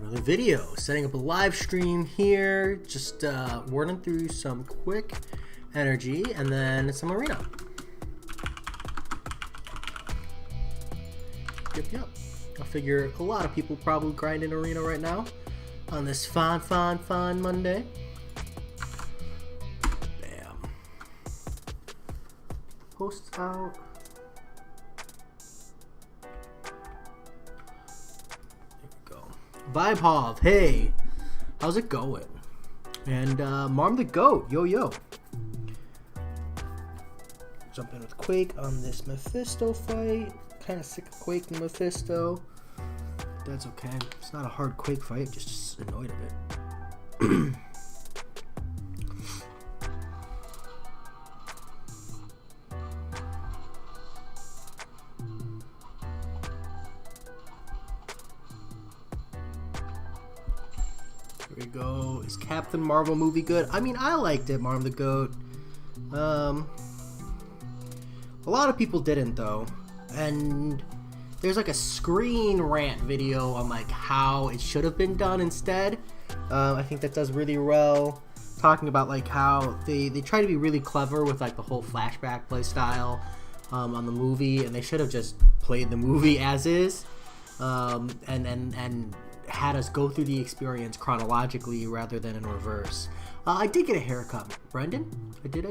another video. Setting up a live stream here, just running through some quick energy and then some arena. Yep. I figure a lot of people probably grinding arena right now on this fine Monday. Bam. Posts out. Vibehov, hey, how's it going? And Marm the Goat, yo. Jump in with Quake on this Mephisto fight. Kind of sick of Quake and Mephisto. That's okay. It's not a hard Quake fight, just annoyed a bit. Here we go. Is Captain Marvel movie good? I mean, I liked it, Marm the Goat. A lot of people didn't, though. And there's like a screen rant video on like how it should have been done instead. I think that does really well, talking about like how they try to be really clever with like the whole flashback play style on the movie, and they should have just played the movie as is, and had us go through the experience chronologically rather than in reverse. I did get a haircut, Brendan. I did.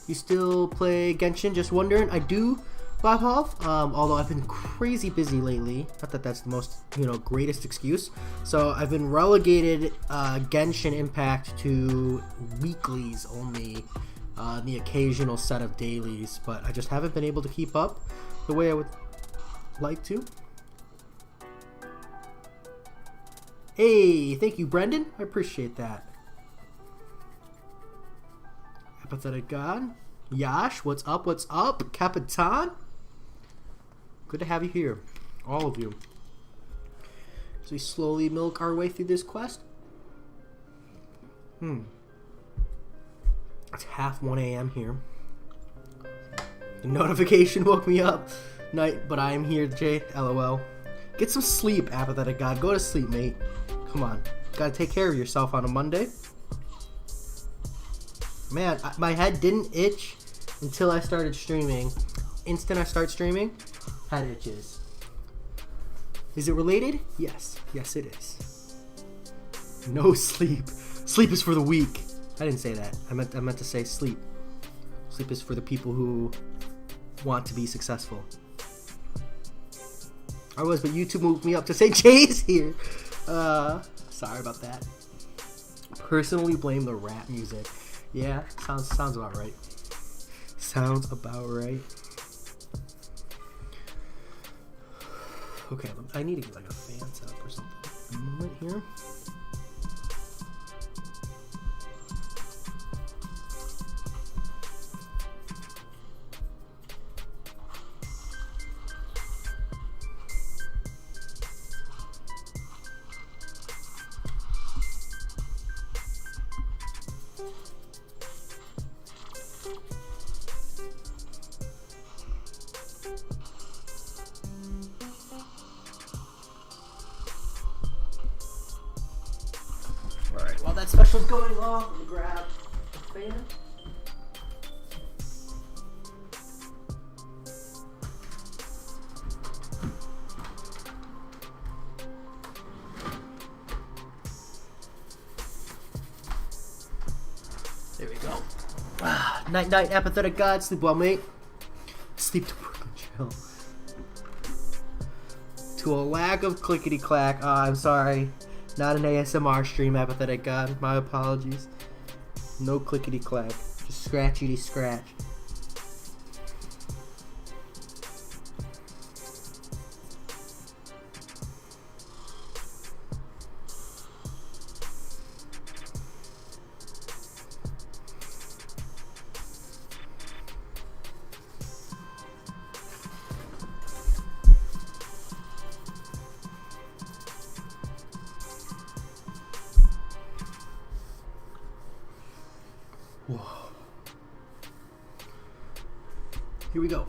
You still play Genshin? Just wondering. I do, Vibehov, although I've been crazy busy lately. Not that that's the most, greatest excuse. So I've been relegated Genshin Impact to weeklies only, the occasional set of dailies, but I just haven't been able to keep up the way I would like to. Hey, thank you, Brendan. I appreciate that. Apathetic God. Yash, what's up? Capitan? Good to have you here. All of you. As we slowly milk our way through this quest. It's half 1 a.m. here. The notification woke me up. Night, but I am here, Jay. LOL. Get some sleep, Apathetic God. Go to sleep, mate. Come on. Gotta take care of yourself on a Monday. Man, my head didn't itch until I started streaming. Instant I start streaming, head itches. Is it related? Yes. Yes, it is. No sleep. Sleep is for the weak. I didn't say that. I meant to say sleep. Sleep is for the people who want to be successful. I was, but YouTube moved me up to say Jay's here. Sorry about that. Personally blame the rap music. Yeah, sounds about right. Sounds about right. Okay, I need to get like a fan set up or something. A moment here. That special's going on. Let me grab the fan. There we go. Night, Apathetic God. Sleep well, mate. Sleep to Brooklyn chill. To a lack of clickety clack. I'm sorry. Not an ASMR stream, Apathetic God. My apologies. No clickety clack. Just scratchity scratch. Whoa. Here we go.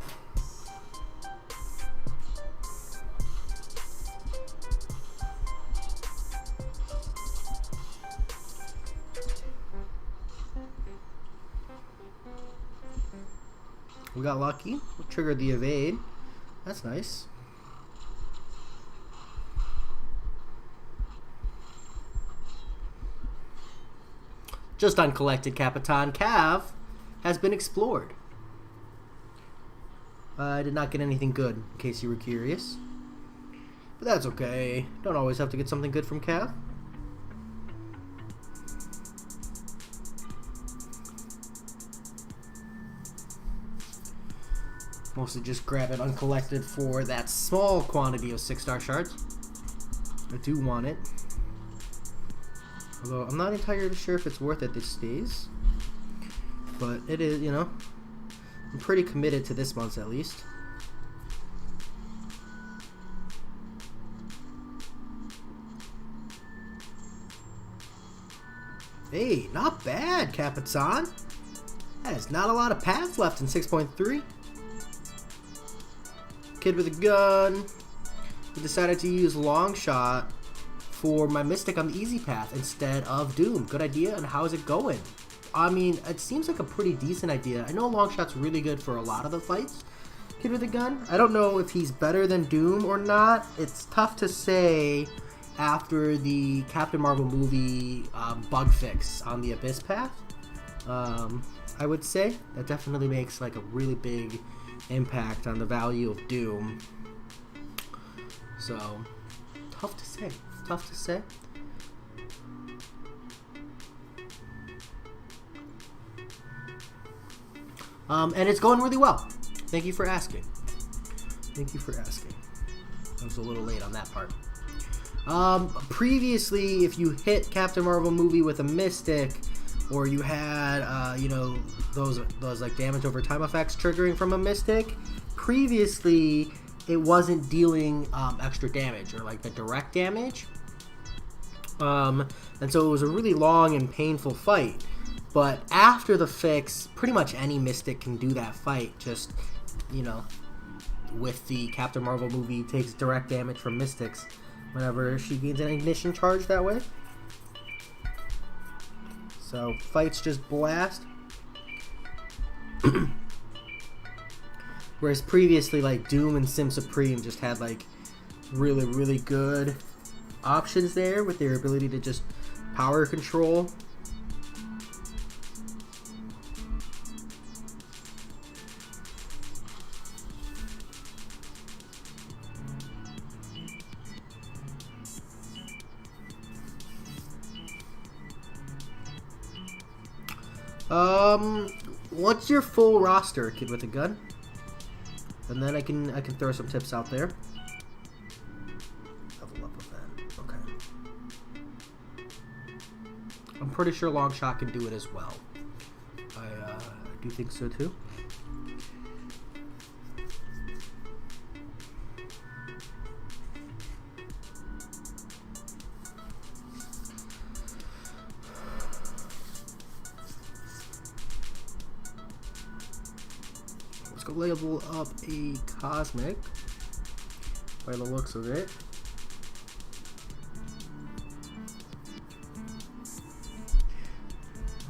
We got lucky. We triggered the evade. That's nice. Just uncollected Capitan. Cav has been explored. I did not get anything good, in case you were curious. But that's okay. Don't always have to get something good from Cav. Mostly just grab it uncollected for that small quantity of 6-star shards. I do want it. Although I'm not entirely sure if it's worth it this stays. But it is, you know. I'm pretty committed to this month's at least. Hey, not bad, Capitan. That is not a lot of paths left in 6.3. Kid with a gun. He decided to use long shot for my Mystic on the easy path instead of Doom. Good idea, and how is it going? I mean, it seems like a pretty decent idea. I know long shot's really good for a lot of the fights. Kid with a gun. I don't know if he's better than Doom or not. It's tough to say after the Captain Marvel movie bug fix on the Abyss path. I would say that definitely makes like a really big impact on the value of Doom. So, tough to say. Tough to say. And it's going really well. Thank you for asking. Thank you for asking. I was a little late on that part. Previously, if you hit Captain Marvel movie with a Mystic, or you had, you know, those like damage over time effects triggering from a Mystic, previously it wasn't dealing extra damage or like the direct damage. And so it was a really long and painful fight. But after the fix, pretty much any Mystic can do that fight. Just, you know, with the Captain Marvel movie takes direct damage from Mystics whenever she gains an ignition charge that way. So fights just blast. Whereas previously, like Doom and Sim Supreme just had like really, really good options there with their ability to just power control. What's your full roster, Kid with a Gun? And then I can throw some tips out there. Level up with that. Okay. I'm pretty sure Long Shot can do it as well. I do think so too. Level up a Cosmic by the looks of it.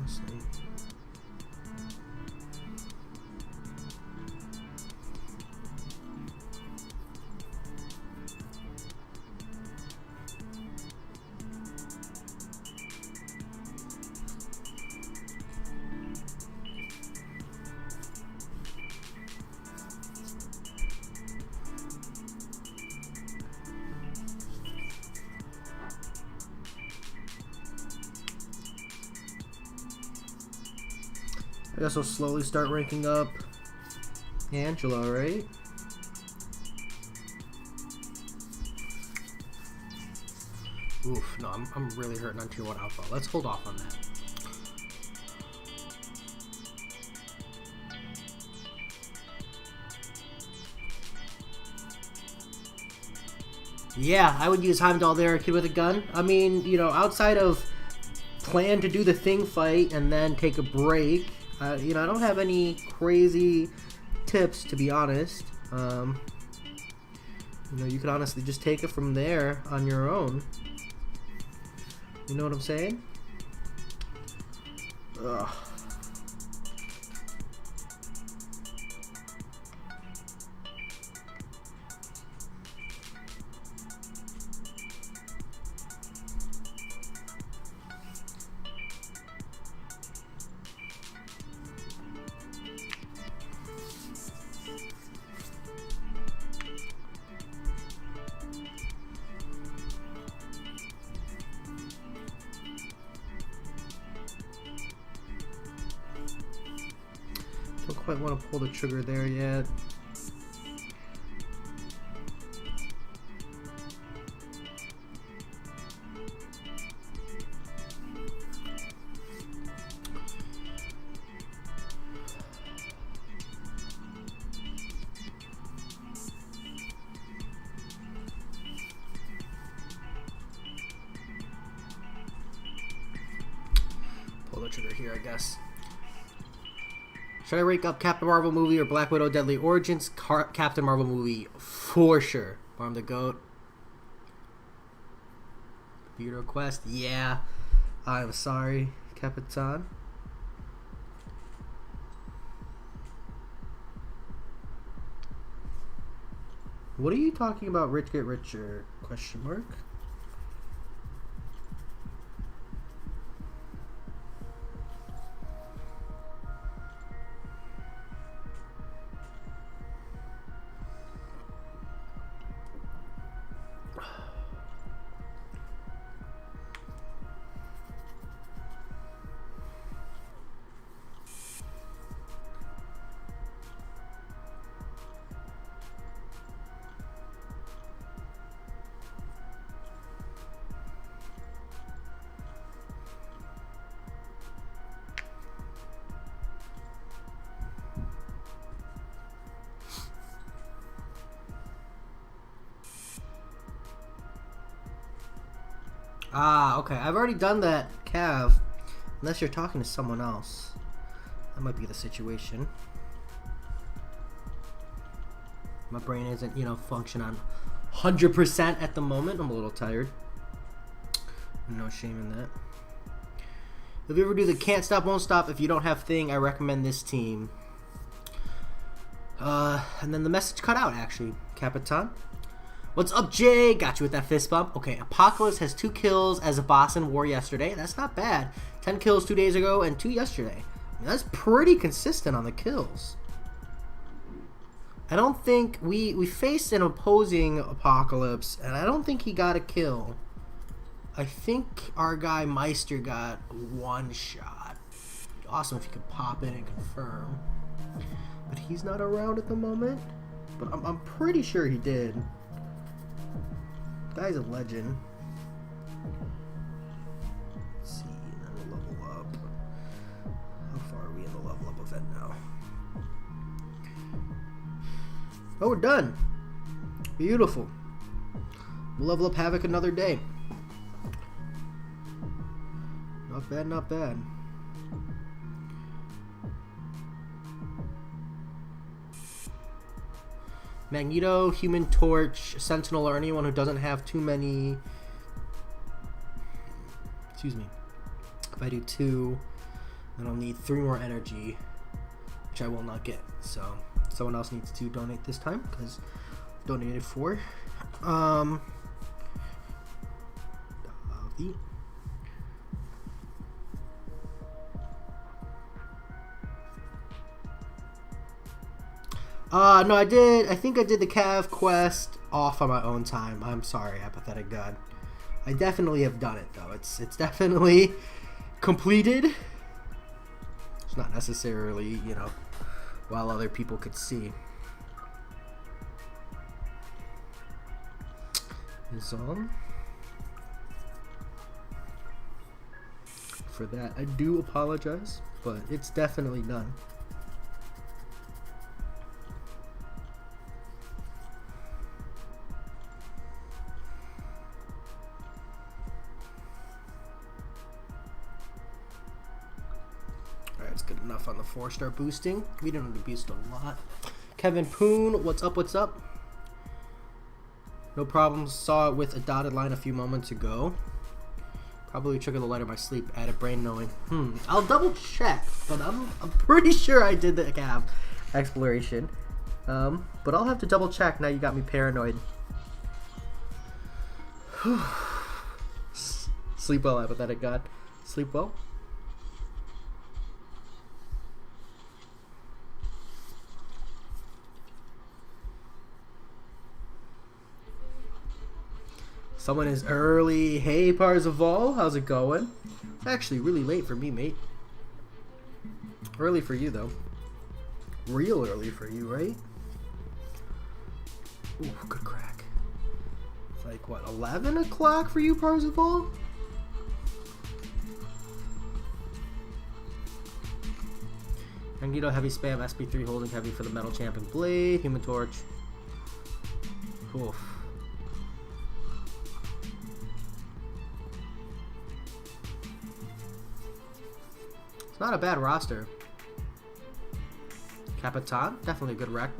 Let's see. I guess I'll slowly start ranking up Angela, right? Oof, no, I'm really hurting on Tier 1 Alpha. Let's hold off on that. Yeah, I would use Heimdall there, Kid with a Gun. I mean, you know, outside of plan to do the Thing fight and then take a break, you know, I don't have any crazy tips, to be honest. You know, you could honestly just take it from there on your own. You know what I'm saying? Ugh. quite want to pull the trigger there yet. Pull the trigger here, I guess. Should I rank up Captain Marvel movie or Black Widow Deadly Origins? Captain Marvel movie for sure. Farm the Goat. Computer request. Yeah. I'm sorry, Capitan. What are you talking about? Rich get richer? Question mark. Ah, okay. I've already done that, Cav. Unless you're talking to someone else. That might be the situation. My brain isn't, you know, function on 100% at the moment. I'm a little tired. No shame in that. If you ever do the can't stop, won't stop, if you don't have thing, I recommend this team. And then the message cut out, actually. Capitan. What's up, Jay? Got you with that fist bump. Okay, Apocalypse has 2 kills as a boss in war yesterday. That's not bad. 10 kills 2 days ago and 2 yesterday. I mean, that's pretty consistent on the kills. I don't think we faced an opposing Apocalypse, and I don't think he got a kill. I think our guy Meister got 1 shot. Awesome if you could pop in and confirm. But he's not around at the moment. But I'm pretty sure he did. Guy's a legend. Let's see, now we'll level up. How far are we in the level up event now? Oh, we're done. Beautiful. We'll level up Havoc another day. Not bad, not bad. Magneto, Human Torch, Sentinel, or anyone who doesn't have too many... Excuse me. If I do 2, then I'll need 3 more energy, which I will not get. So, someone else needs to donate this time, because I've donated 4. No, I think I did the Cav quest off on my own time. I'm sorry, apathetic god. I definitely have done it, though. It's definitely completed. It's not necessarily, you know, while other people could see. Is on. For that, I do apologize, but it's definitely done. Good enough on the 4-star boosting. We didn't have to boost a lot. Kevin Poon, what's up? What's up? No problems. Saw it with a dotted line a few moments ago. Probably triggered the light of my sleep. Added brain knowing. I'll double check, but I'm pretty sure I did the Cav exploration. But I'll have to double check. Now you got me paranoid. Sleep well, apathetic god. Sleep well. Someone is early. Hey, Parzival, how's it going? It's actually really late for me, mate. Early for you, though. real early for you, right? Ooh, good crack. It's like, what, 11 o'clock for you, Parzival? Magneto, heavy spam, SP3 holding heavy for the Metal Champion Blade, Human Torch. Oof. It's not a bad roster. Capitan, definitely a good rec.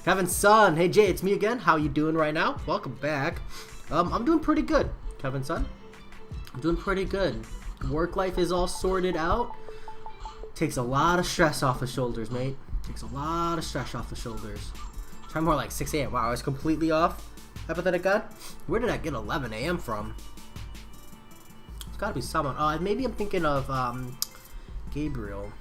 Kevin's son, hey Jay, it's me again. How you doing right now? Welcome back. I'm doing pretty good, Kevin's son. I'm doing pretty good. Work life is all sorted out. Takes a lot of stress off the shoulders, mate. Takes a lot of stress off the shoulders. Try more like 6 a.m. Wow, I was completely off. Apathetic God. Where did I get 11 a.m. from? It's gotta be someone. Maybe I'm thinking of Gabriel.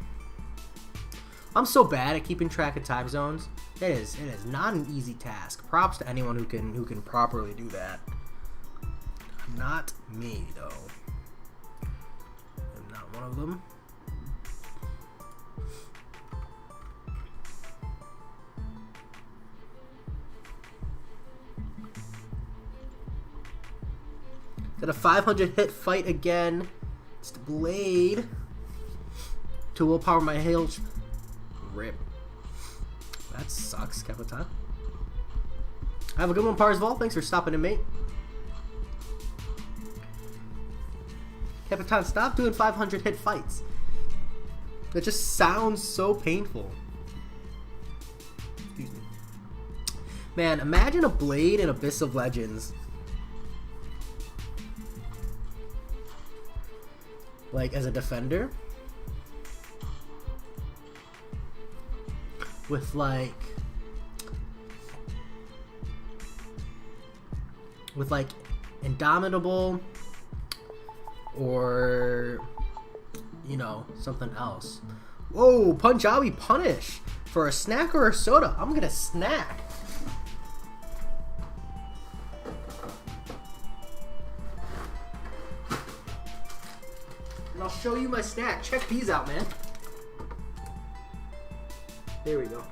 I'm so bad at keeping track of time zones. It is not an easy task. Props to anyone who can properly do that. Not me though. I'm not one of them. Got a 500 hit fight again. It's the Blade. 2 willpower my hail. Rip. That sucks, Capitan. Have a good one, Parzival. Thanks for stopping in, mate. Capitan, stop doing 500 hit fights. That just sounds so painful. Excuse me. Man, imagine a Blade in Abyss of Legends. Like, as a defender. With, like... Indomitable. Or... You know, something else. Whoa, Punjabi punish. For a snack or a soda? I'm gonna snack. And I'll show you my snack. Check these out, man. There we go.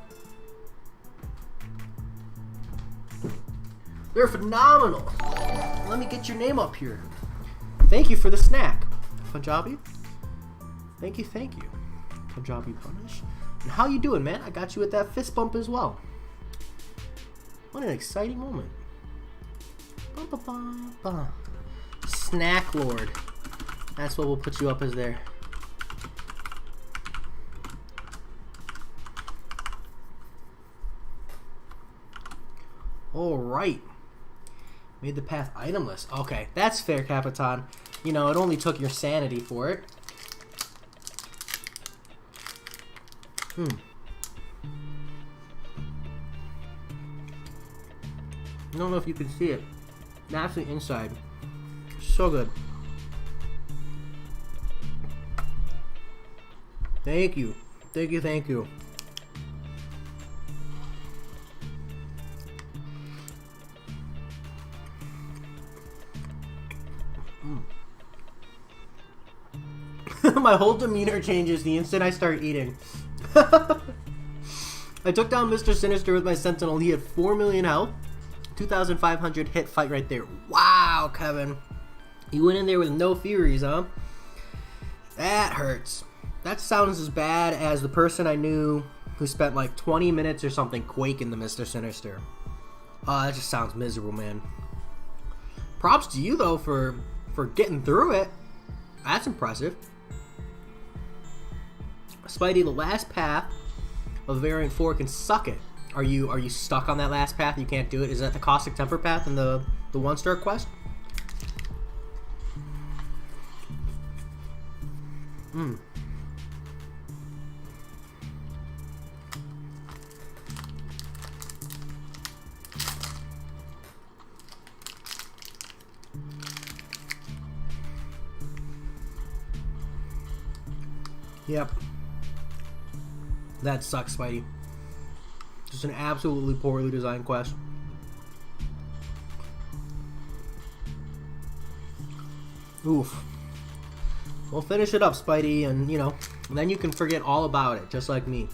They're phenomenal. Let me get your name up here. Thank you for the snack, Punjabi. Thank you. Punjabi punish. And how you doing, man? I got you with that fist bump as well. What an exciting moment. Snack Lord. That's what we'll put you up as there. Alright. Made the path itemless. Okay, that's fair, Capitan. You know, it only took your sanity for it. I don't know if you can see it. That's the inside. So good. Thank you. Thank you. My whole demeanor changes the instant I start eating. I took down Mr. Sinister with my Sentinel. He had 4 million health. 2,500 hit fight right there. Wow, Kevin. You went in there with no Furies, huh? That hurts. That sounds as bad as the person I knew who spent like 20 minutes or something quaking the Mr. Sinister. Oh, that just sounds miserable, man. Props to you, though, for getting through it. That's impressive. Spidey, the last path of Variant 4 can suck it. Are you stuck on that last path? You can't do it? Is that the Caustic Temper path in the 1-star quest? Yep. That sucks, Spidey. Just an absolutely poorly designed quest. Oof. We'll finish it up, Spidey, and, you know, then you can forget all about it, just like me.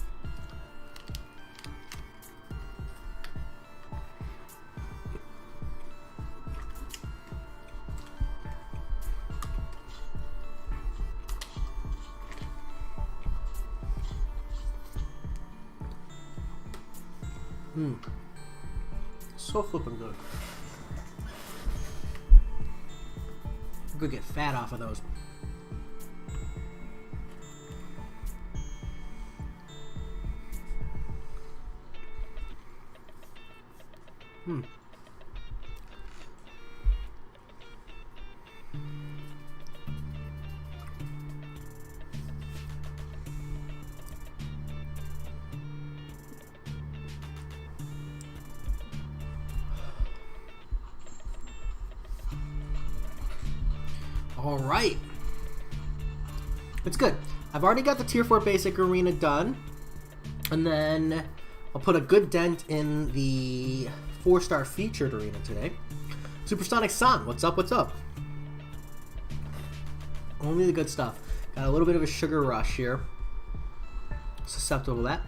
So flippin' good. I'm gonna get fat off of those. All right. It's good. I've already got the tier 4 basic arena done. And then I'll put a good dent in the 4-star featured arena today. Supersonic San, what's up, what's up? Only the good stuff. Got a little bit of a sugar rush here. Susceptible to that.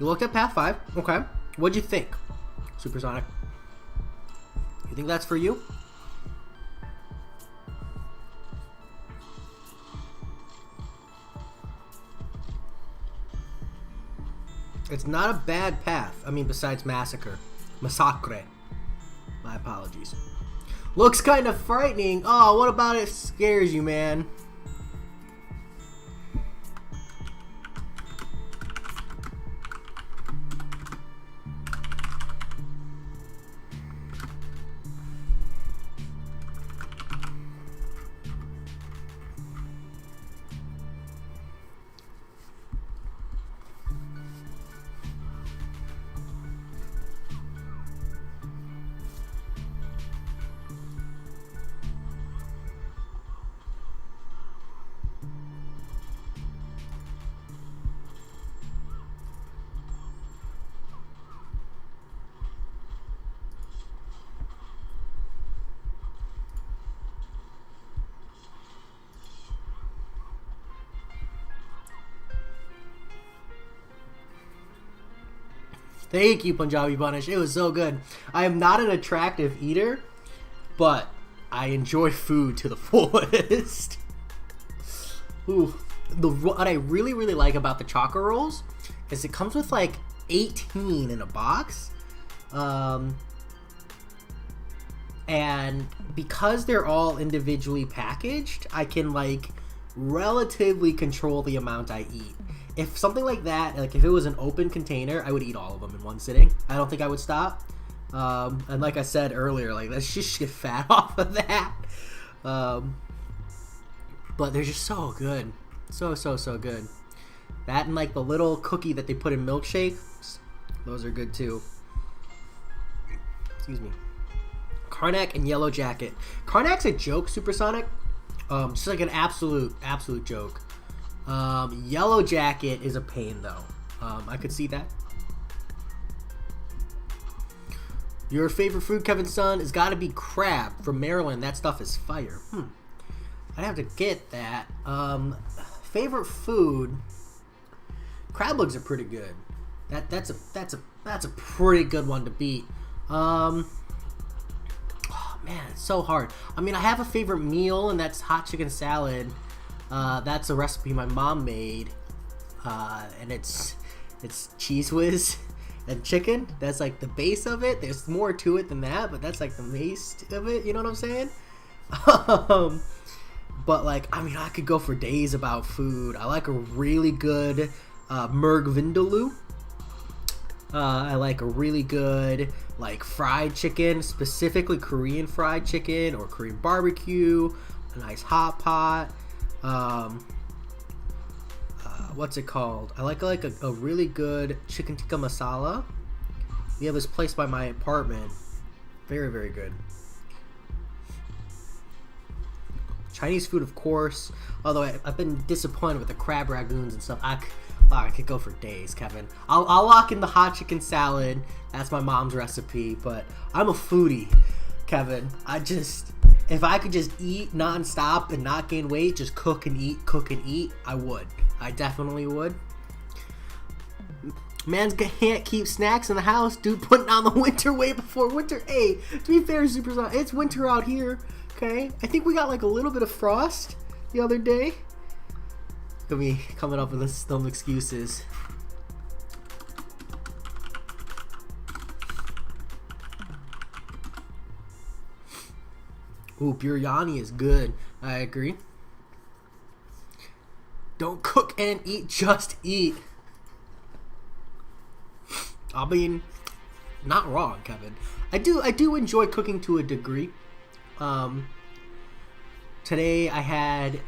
You looked at Path 5. Okay. What'd you think, Supersonic? You think that's for you? It's not a bad path. I mean, besides Massacre. Massacre. My apologies. Looks kind of frightening. Oh, what about it scares you, man? Thank you, Punjabi Punish. It was so good. I am not an attractive eater, but I enjoy food to the fullest. Ooh, what I really, really like about the chocolate rolls is it comes with like 18 in a box. And because they're all individually packaged, I can like relatively control the amount I eat. If something like that, like if it was an open container, I would eat all of them in one sitting. I don't think I would stop. And like I said earlier, like let's just get fat off of that. But they're just so good. So good. That and like the little cookie that they put in milkshakes, those are good too. Excuse me. Karnak and Yellow Jacket. Karnak's a joke, Supersonic. Just like an absolute joke. Yellow Jacket is a pain though. I could see that. Your favorite food, Kevin Son, has got to be crab from Maryland. That stuff is fire. I'd have to get that. Favorite food, crab legs are pretty good. That's a pretty good one to beat. Oh man, it's so hard. I mean, I have a favorite meal, and that's hot chicken salad. That's a recipe my mom made, and it's Cheese Whiz and chicken. That's like the base of it. There's more to it than that, but that's like the base of it. You know what I'm saying? But like, I mean, I could go for days about food. I like a really good Merg Vindaloo. I like a really good like fried chicken, specifically Korean fried chicken or Korean barbecue, a nice hot pot. What's it called? I like a really good chicken tikka masala. We have this place by my apartment. Very, very good. Chinese food, of course. Although I've been disappointed with the crab ragoons and stuff. I could go for days, Kevin. I'll lock in the hot chicken salad. That's my mom's recipe. But I'm a foodie, Kevin. If I could just eat non-stop and not gain weight, just cook and eat, I would. I definitely would. Man's can't keep snacks in the house, dude. Putting on the winter way before winter. Hey, to be fair, Supersonic, it's winter out here. Okay, I think we got like a little bit of frost the other day. Look at me coming up with some excuses. Ooh, biryani is good. I agree. Don't cook and eat, just eat. I mean, not wrong, Kevin. I do enjoy cooking to a degree. Today I had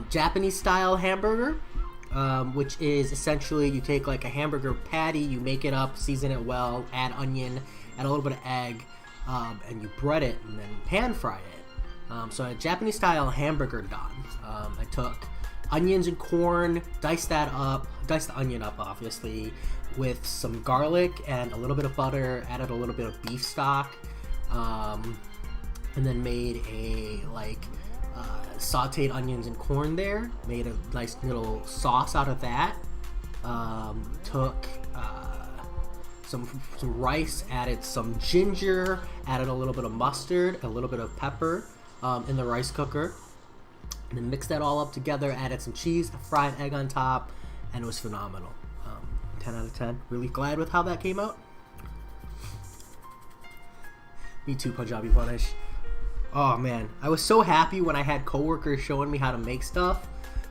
Japanese style hamburger, which is essentially you take like a hamburger patty, you make it up, season it well, add onion, add a little bit of egg, and you bread it and then pan fry it. So a Japanese style hamburger done. I took onions and corn, diced the onion up obviously, with some garlic and a little bit of butter, added a little bit of beef stock, and then made a sauteed onions and corn there, made a nice little sauce out of that. Took some rice, added some ginger, added a little bit of mustard, a little bit of pepper in the rice cooker, and then mixed that all up together, added some cheese, a fried egg on top, and it was phenomenal. 10 out of 10. Really glad with how that came out. Me too, Punjabi Punish. Oh man, I was so happy when I had coworkers showing me how to make stuff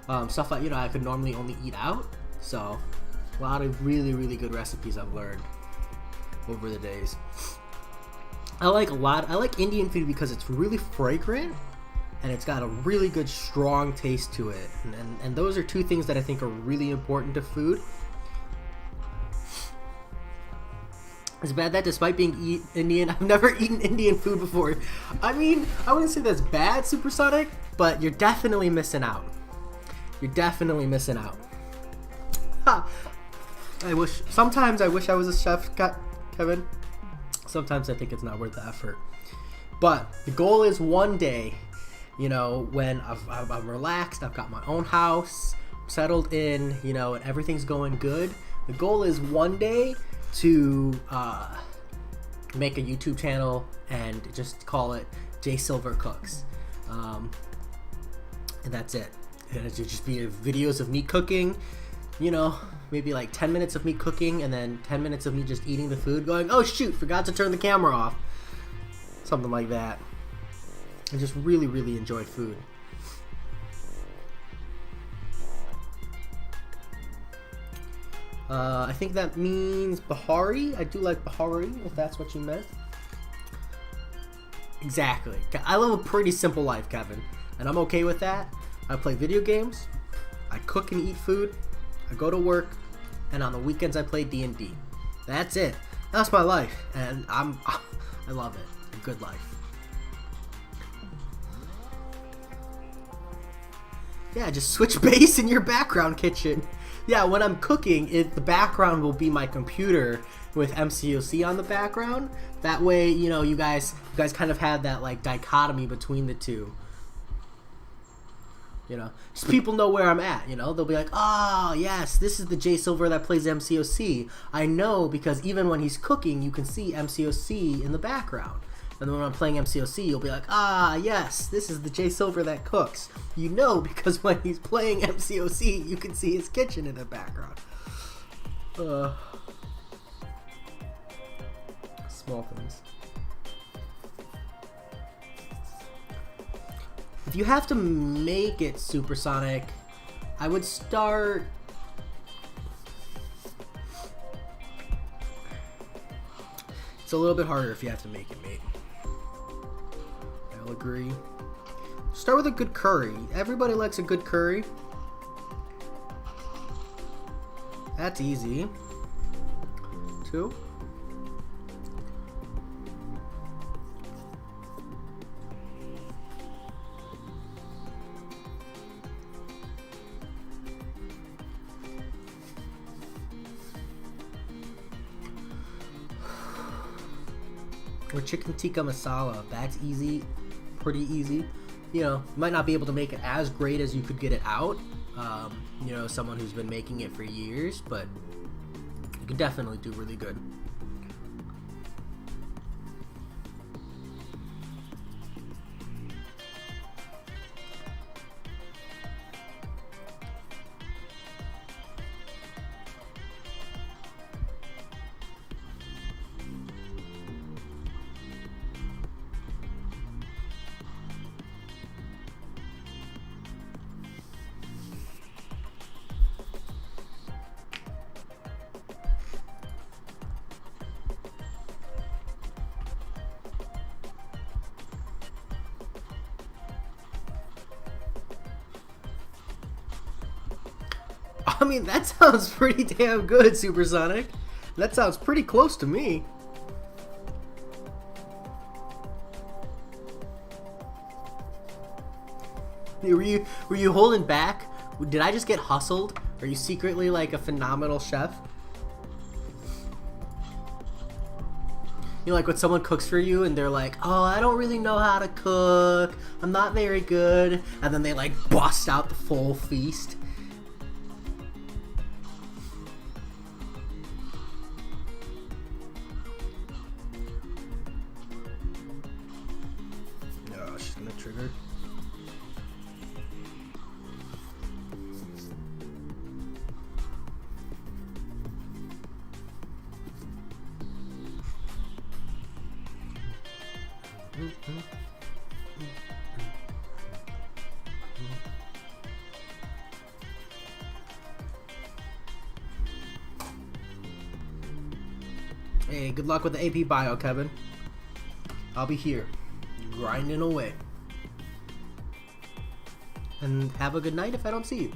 that I could normally only eat out. So a lot of really good recipes I've learned over the days. I like Indian food because it's really fragrant and it's got a really good strong taste to it, and those are two things that I think are really important to food. It's bad that despite being Indian, I've never eaten Indian food before. I mean, I wouldn't say that's bad, Supersonic, but you're definitely missing out. You're definitely missing out. Ha! Sometimes I wish I was a chef, Kevin. Sometimes I think it's not worth the effort. But the goal is one day, when I'm relaxed, I've got my own house, settled in, and everything's going good. The goal is one day to make a YouTube channel and just call it J Silver Cooks, and that's it. And it should just be videos of me cooking, maybe like 10 minutes of me cooking and then 10 minutes of me just eating the food, going, oh shoot, forgot to turn the camera off, something like that. I just really enjoy food. I think that means Bahari. I do like Bahari, if that's what you meant. Exactly. I live a pretty simple life, Kevin, and I'm okay with that. I play video games, I cook and eat food, I go to work, and on the weekends I play D&D. That's it. That's my life, and I love it. A good life. Yeah, just switch base in your background kitchen. Yeah, when I'm cooking, the background will be my computer with MCOC on the background. That way, you guys kind of have that like dichotomy between the two. Just people know where I'm at. They'll be like, oh yes, this is the J Silver that plays MCOC. I know because even when he's cooking, you can see MCOC in the background. And then when I'm playing MCOC, you'll be like, ah, yes, this is the J Silver that cooks. Because when he's playing MCOC, you can see his kitchen in the background. Small things. If you have to make it supersonic, I would start... It's a little bit harder if you have to make it, mate. I'll agree. Start with a good curry. Everybody likes a good curry. That's easy. 2. Or chicken tikka masala. That's easy. Pretty easy. Might not be able to make it as great as you could get it out. Someone who's been making it for years, but you can definitely do really good. I mean, that sounds pretty damn good, Supersonic. That sounds pretty close to me. Were you holding back? Did I just get hustled? Are you secretly like a phenomenal chef? You know, like when someone cooks for you and they're like, oh, I don't really know how to cook. I'm not very good. And then they like bust out the full feast. Oh, she's gonna trigger. Hey, good luck with the AP bio, Kevin. I'll be here, grinding away. And have a good night if I don't see you.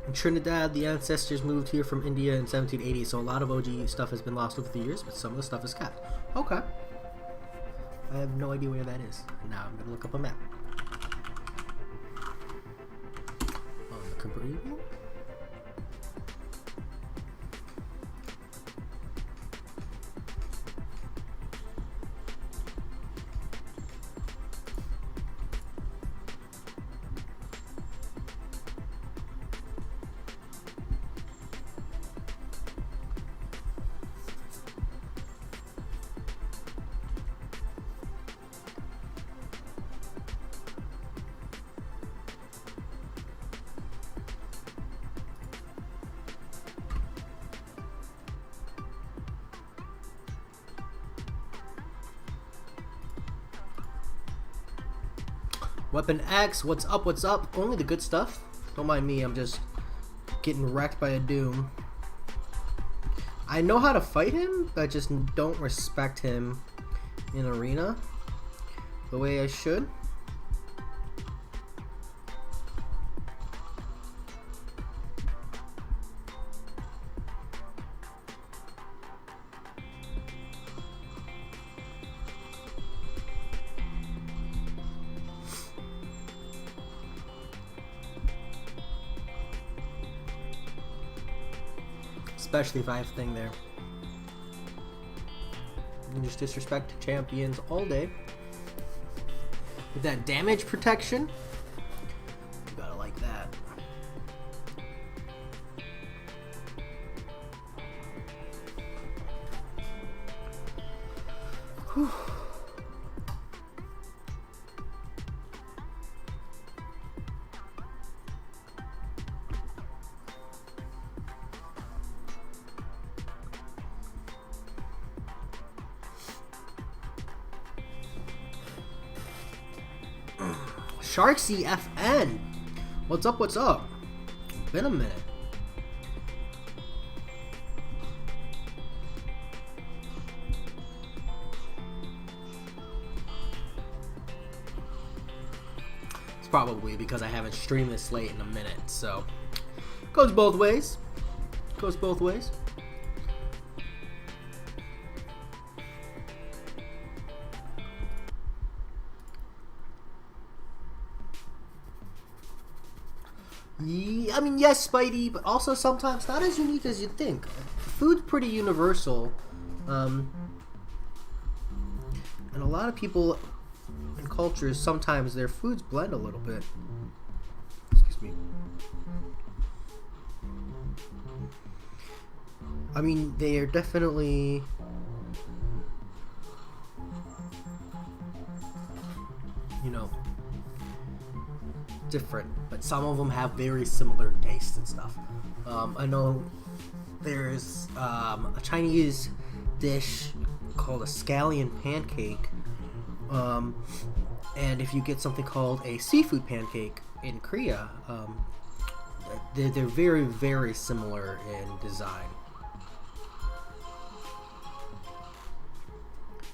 In Trinidad, the ancestors moved here from India in 1780, so a lot of OG stuff has been lost over the years, but some of the stuff is kept. Okay. I have no idea where that is. Now I'm gonna look up a map. On the Caribbean? Weapon X, what's up, what's up? Only the good stuff. Don't mind me, I'm just getting wrecked by a Doom. I know how to fight him, but I just don't respect him in arena the way I should. Especially if I have a thing there. You can just disrespect champions all day. With that damage protection, you gotta like that. Whew. Sharksy FN, what's up? What's up? Been a minute. It's probably because I haven't streamed this late in a minute, so goes both ways. Goes both ways. Yeah, I mean, yes, Spidey, but also sometimes not as unique as you'd think. Food's pretty universal, and a lot of people and cultures, sometimes their foods blend a little bit. Excuse me. I mean, they are definitely... you know, different, but some of them have very similar tastes and stuff. I know there's a Chinese dish called a scallion pancake, and if you get something called a seafood pancake in Korea, they're very, very similar in design.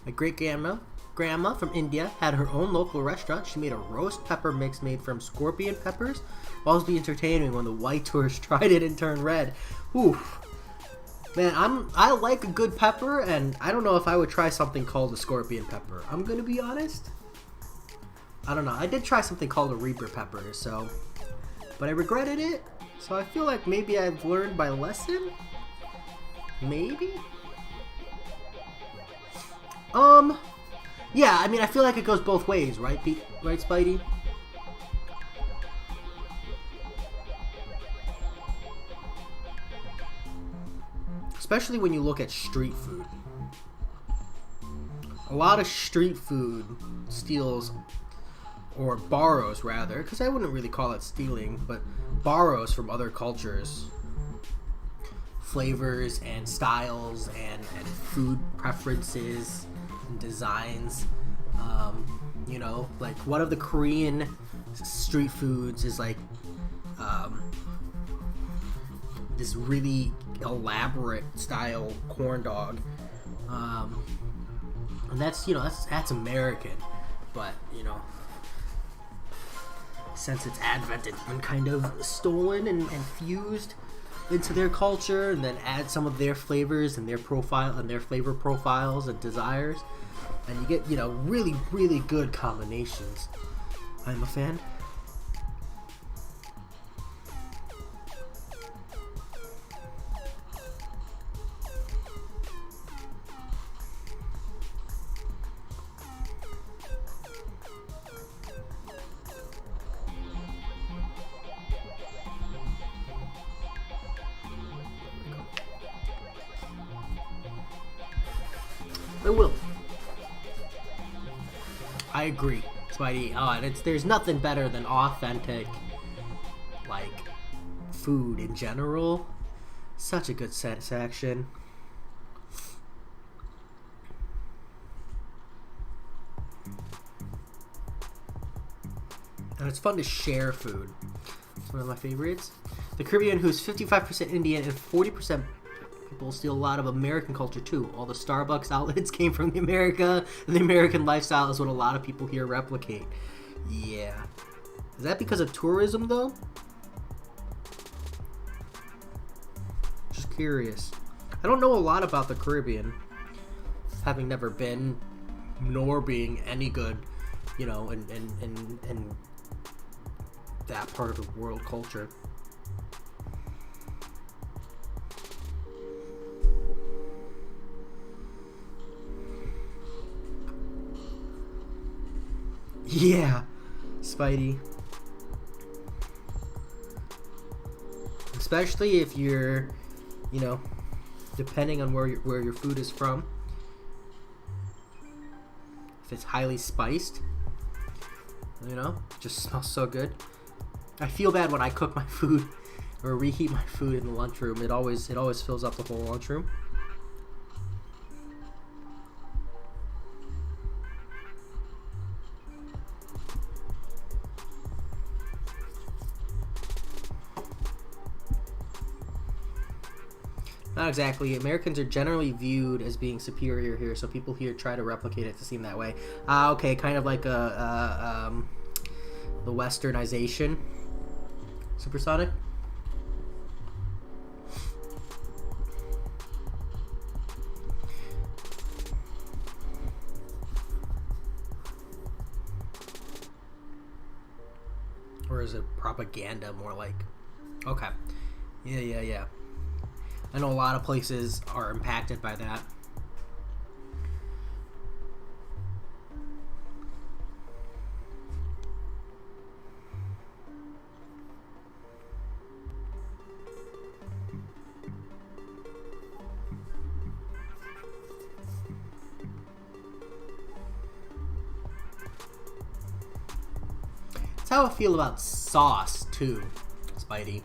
My grandma from India had her own local restaurant. She made a roast pepper mix made from scorpion peppers. Always be entertaining when the white tourists tried it and turned red. Oof. Man, I like a good pepper, and I don't know if I would try something called a scorpion pepper. I'm gonna be honest. I don't know. I did try something called a reaper pepper, but I regretted it. So I feel like maybe I've learned my lesson. Maybe. Yeah. I mean, I feel like it goes both ways, right, Pete? Right, Spidey? Especially when you look at street food. A lot of street food steals, or borrows rather, because I wouldn't really call it stealing, but borrows from other cultures flavors and styles and food preferences and designs. You know, like one of the Korean street foods is like this really elaborate style corn dog, and that's, you know, that's American, but you know, since its advent, it's been kind of stolen and fused into their culture, and then add some of their flavors and their profile and their flavor profiles and desires, and you get, you know, really, really good combinations. I'm a fan. I will. I agree, Spidey. There's nothing better than authentic, like, food in general. Such a good satisfaction. And it's fun to share food. It's one of my favorites. The Caribbean, who's 55% Indian and 40% people, steal a lot of American culture too. All the Starbucks outlets came from America, and the American lifestyle is what a lot of people here replicate. Yeah. Is that because of tourism though? Just curious. I don't know a lot about the Caribbean, having never been, nor being any good, you know, in that part of the world culture. Yeah, Spidey. Especially if you're, you know, depending on where your food is from. If it's highly spiced, you know, it just smells so good. I feel bad when I cook my food or reheat my food in the lunchroom. It always fills up the whole lunchroom. Not exactly. Americans are generally viewed as being superior here, so people here try to replicate it to seem that way. Okay, kind of like the westernization. Supersonic? Or is it propaganda more like? Okay. Yeah. I know a lot of places are impacted by that. That's how I feel about sauce, too, Spidey.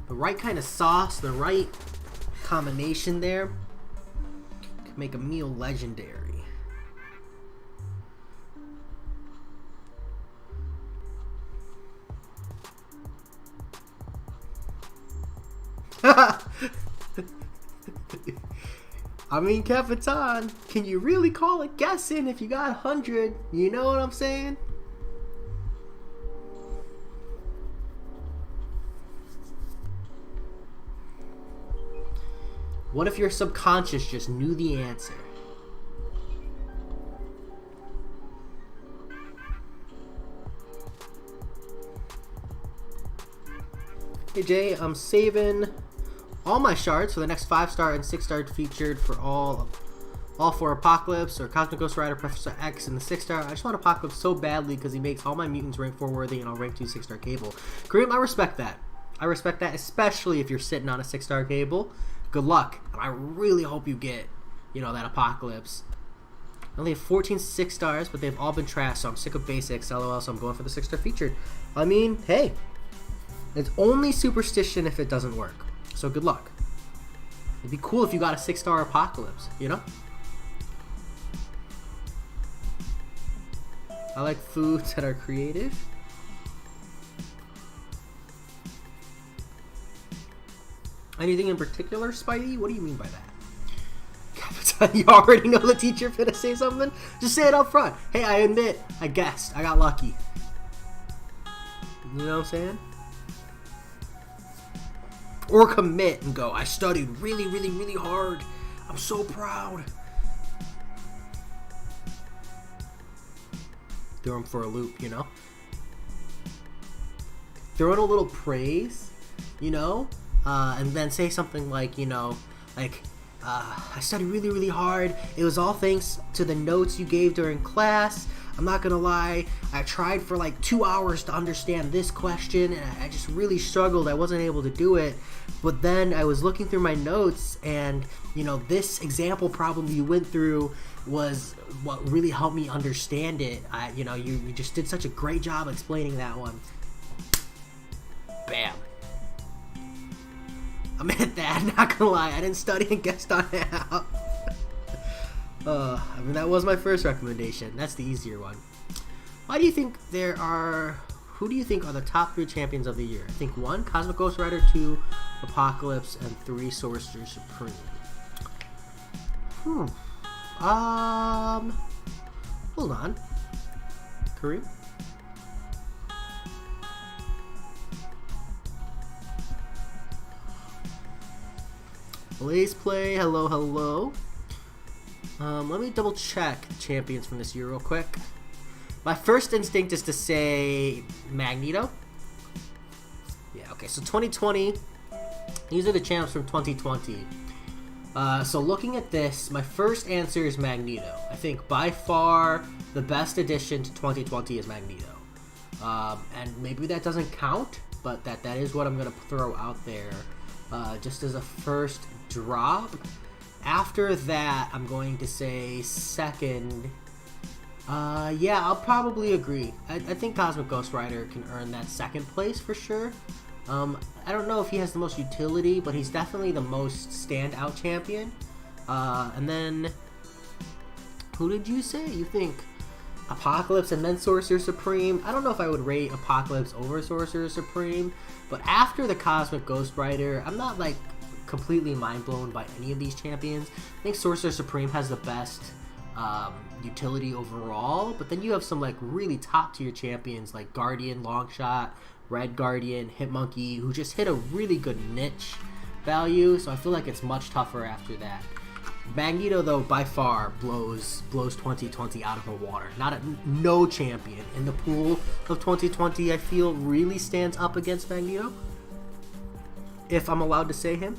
The right kind of sauce, the right combination there can make a meal legendary. I mean, Capitan, can you really call it guessing if you got 100? You know what I'm saying? What if your subconscious just knew the answer? Hey Jay, I'm saving all my shards for the next 5-star and 6-star featured for all for Apocalypse or Cosmic Ghost Rider, Professor X, and the 6-star. I just want Apocalypse so badly because he makes all my mutants rank 4 worthy and I'll rank 2 6-star cable. Kareem, I respect that. I respect that, especially if you're sitting on a 6-star cable. Good luck. And I really hope you get, you know, that Apocalypse. I only have 14 6-stars, but they've all been trashed, so I'm sick of basics. LOL, so I'm going for the 6-star featured. I mean, hey. It's only superstition if it doesn't work. So good luck. It'd be cool if you got a 6-star Apocalypse, you know? I like foods that are creative. Anything in particular, Spidey? What do you mean by that? Capitan, you already know the teacher finna say something? Just say it up front. Hey, I admit, I guessed. I got lucky. You know what I'm saying? Or commit and go, I studied really, really, really hard. I'm so proud. Throw him for a loop, you know? Throw in a little praise, you know? And then say something like, you know, like, I studied really, really hard. It was all thanks to the notes you gave during class. I'm not gonna lie, I tried for like 2 hours to understand this question and I just really struggled. I wasn't able to do it. But then I was looking through my notes and, you know, this example problem you went through was what really helped me understand it. You know, you just did such a great job explaining that one. Bam. I meant that, not gonna lie. I didn't study and guessed on it out. I mean, that was my first recommendation. That's the easier one. Who do you think are the top 3 champions of the year? I think 1, Cosmic Ghost Rider, 2, Apocalypse, and 3, Sorcerer Supreme. Hold on. Kareem? Blaze Play, hello, hello. Let me double check the champions from this year real quick. My first instinct is to say Magneto. Yeah, okay, so 2020. These are the champs from 2020. So looking at this, my first answer is Magneto. I think by far the best addition to 2020 is Magneto. And maybe that doesn't count, but that is what I'm going to throw out there just as a first drop. After that, I'm going to say second. Yeah, I'll probably agree. I think Cosmic Ghost Rider can earn that second place for sure. I don't know if he has the most utility, but he's definitely the most standout champion. And then, who did you say? You think Apocalypse and then Sorcerer Supreme? I don't know if I would rate Apocalypse over Sorcerer Supreme, but after the Cosmic Ghost Rider, I'm not like completely mind blown by any of these champions. I think Sorcerer Supreme has the best utility overall, but then you have some like really top tier champions like Guardian, Longshot, Red Guardian, Hitmonkey, who just hit a really good niche value, so I feel like it's much tougher after that. Magneto, though, by far blows 2020 out of the water. No champion in the pool of 2020 I feel really stands up against Magneto, if I'm allowed to say him.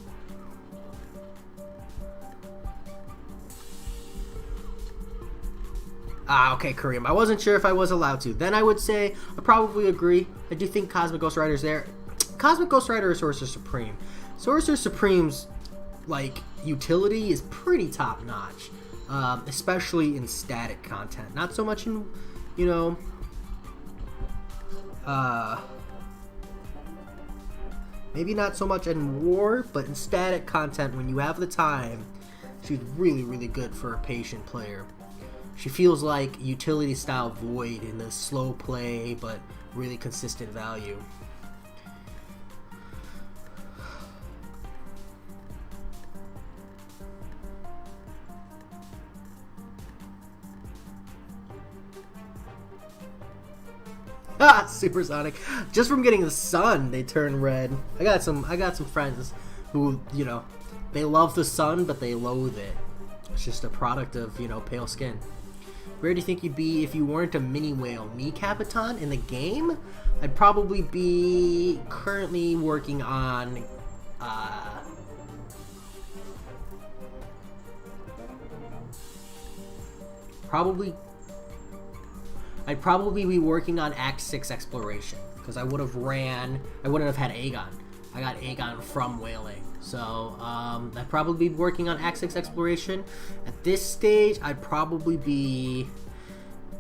Okay, Kareem. I wasn't sure if I was allowed to. Then I would say I probably agree. I do think Cosmic Ghost Rider's there. Cosmic Ghost Rider or Sorcerer Supreme? Sorcerer Supreme's like utility is pretty top notch, especially in static content. Not so much in, you know, maybe not so much in war, but in static content when you have the time, she's really, really good for a patient player. She feels like utility style Void in the slow play but really consistent value. Supersonic. Just from getting the sun, they turn red. I got some friends who, you know, they love the sun, but they loathe it. It's just a product of, you know, pale skin. Where do you think you'd be if you weren't a mini whale? Me, Capitan, in the game? I'd probably be currently working on, I'd probably be working on Act 6 exploration, because I wouldn't have had Aegon. I got Aegon from whaling. So, I'd probably be working on Act 6 exploration. At this stage, I'd probably be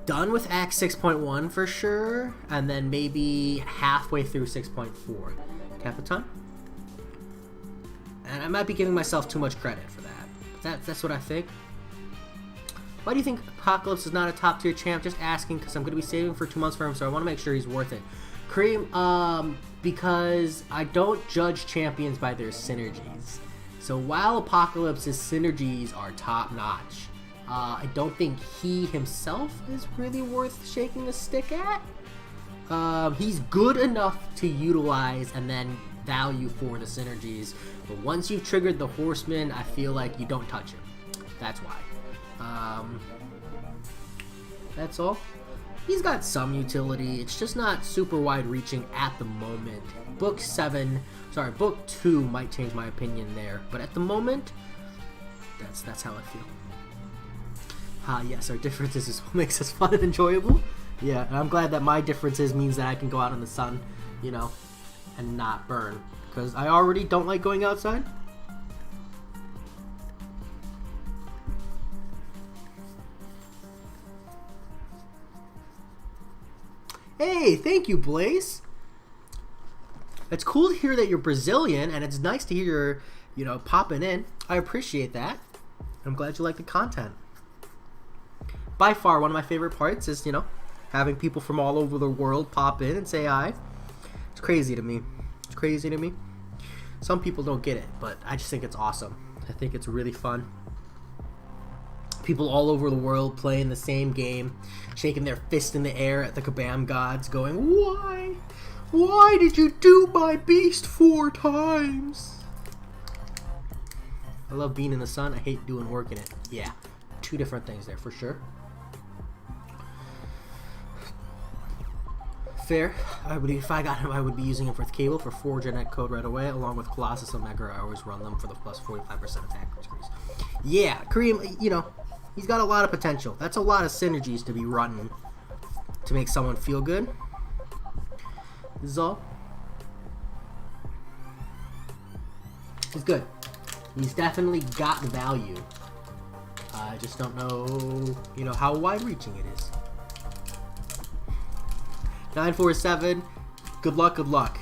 done with Act 6.1 for sure, and then maybe halfway through 6.4. Capitan? And I might be giving myself too much credit for that. That's what I think. Why do you think Apocalypse is not a top tier champ? Just asking, because I'm going to be saving for 2 months for him, so I want to make sure he's worth it. Cream, because I don't judge champions by their synergies. So while Apocalypse's synergies are top notch, I don't think he himself is really worth shaking a stick at. He's good enough to utilize and then value for the synergies, but once you've triggered the Horseman, I feel like you don't touch him. That's why. That's all. He's got some utility. It's just not super wide-reaching at the moment. Book 2 might change my opinion there, but at the moment, that's how I feel. Yes, our differences is what makes us fun and enjoyable. Yeah, and I'm glad that my differences means that I can go out in the sun, you know, and not burn, because I already don't like going outside. Hey, thank you, Blaze. It's cool to hear that you're Brazilian, and it's nice to hear you're, you know, popping in. I appreciate that. I'm glad you like the content. By far, one of my favorite parts is, you know, having people from all over the world pop in and say hi. It's crazy to me. It's crazy to me. Some people don't get it, but I just think it's awesome. I think it's really fun. People all over the world playing the same game, shaking their fist in the air at the Kabam gods, going, "Why? Why did you do my beast 4 times?" I love being in the sun. I hate doing work in it. Yeah, 2 different things there for sure. Fair. If I got him, I would be using him for the cable for 4 genetic code right away, along with Colossus and Mega. I always run them for the plus 45% attack increase. Yeah, Kareem, you know, he's got a lot of potential. That's a lot of synergies to be running to make someone feel good. This is all. He's good. He's definitely got the value. I just don't know, you know, how wide-reaching it is. 947, good luck, good luck.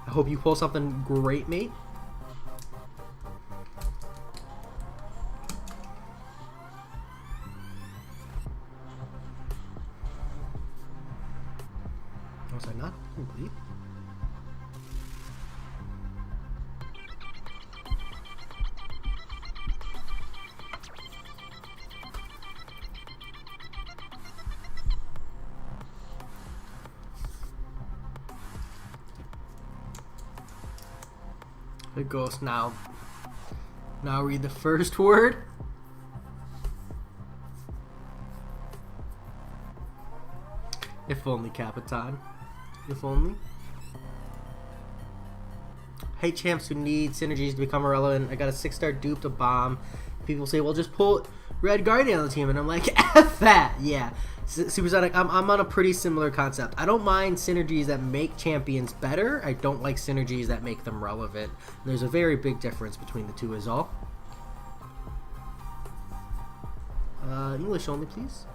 I hope you pull something great, mate. Was I not complete? It goes now. Now read the first word. If only, Capitan. If only. Hate champs who need synergies to become irrelevant. I got a 6-star dupe to bomb. People say, well, just pull Red Guardian on the team. And I'm like, F that. Yeah. Supersonic, I'm on a pretty similar concept. I don't mind synergies that make champions better. I don't like synergies that make them relevant. There's a very big difference between the two is all. English only, please.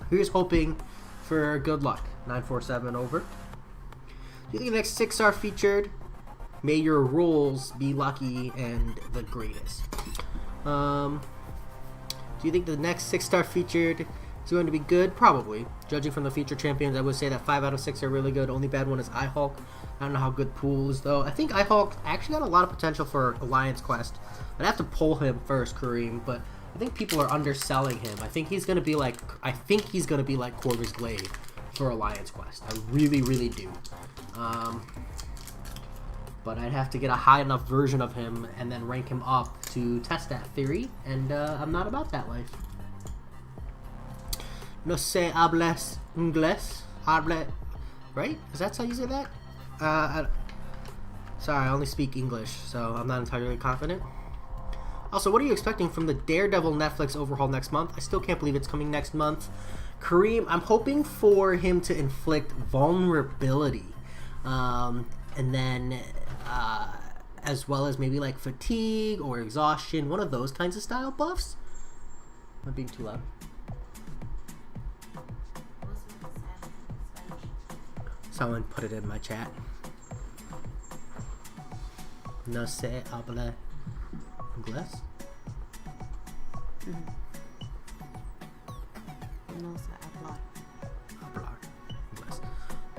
Here's hoping for good luck. 947 over. Do you think the next 6-star featured? May your rolls be lucky and the greatest. Do you think the next 6-star featured Is he going to be good? Probably. Judging from the feature champions, I would say that 5 out of 6 are really good. Only bad one is iHulk. I don't know how good Pool is, though. I think iHulk actually got a lot of potential for Alliance Quest. I'd have to pull him first, Kareem, but I think people are underselling him. I think he's going to be like Corvus Glaive for Alliance Quest. I really, really do. But I'd have to get a high enough version of him and then rank him up to test that theory, and I'm not about that life. No se hablas inglés? Right? Is that how you say that? Sorry, I only speak English, so I'm not entirely confident. Also, what are you expecting from the Daredevil Netflix overhaul next month? I still can't believe it's coming next month. Kareem, I'm hoping for him to inflict vulnerability. And then, as well as maybe like fatigue or exhaustion, one of those kinds of style buffs. Am I being too loud? Someone put it in my chat. No se habla inglés? No se habla.